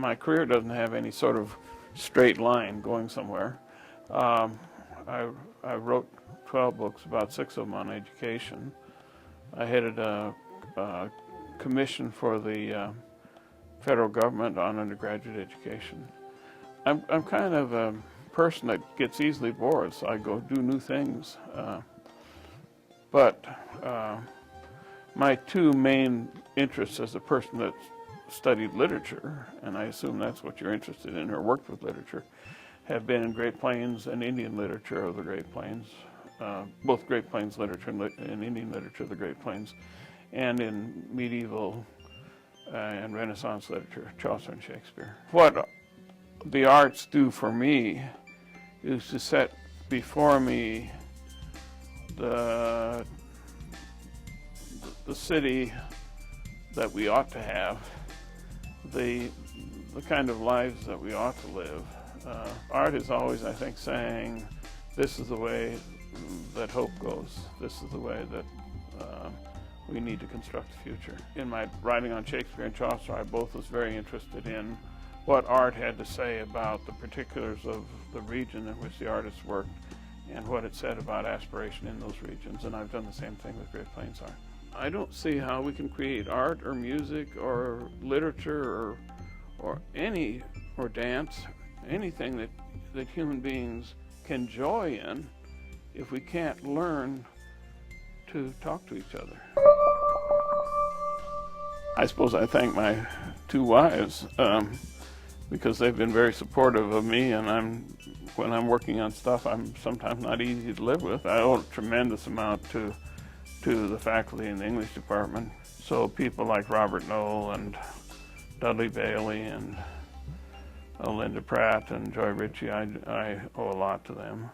my career doesn't have any sort of straight line going somewhere. I wrote 12 books, about 6 of them on education. I headed a commission for the federal government on undergraduate education. I'm kind of a person that gets easily bored, so I go do new things. But my two main interests as a person that studied literature, and I assume that's what you're interested in or worked with literature, have been in Great Plains and Indian literature of the Great Plains, both Great Plains literature and Indian literature of the Great Plains, and in medieval and Renaissance literature, Chaucer and Shakespeare. What the arts do for me is to set before me the city that we ought to have, the kind of lives that we ought to live. Art is always, I think, saying, this is the way that hope goes. This is the way that we need to construct the future. In my writing on Shakespeare and Chaucer, I both was very interested in what art had to say about the particulars of the region in which the artists worked and what it said about aspiration in those regions, and I've done the same thing with Great Plains art. I don't see how we can create art or music or literature or dance, anything that human beings can joy in, if we can't learn to talk to each other. I suppose I thank my 2 wives because they've been very supportive of me, and when I'm working on stuff I'm sometimes not easy to live with. I owe a tremendous amount to the faculty in the English department. So people like Robert Knoll and Dudley Bailey and Linda Pratt and Joy Ritchie, I owe a lot to them.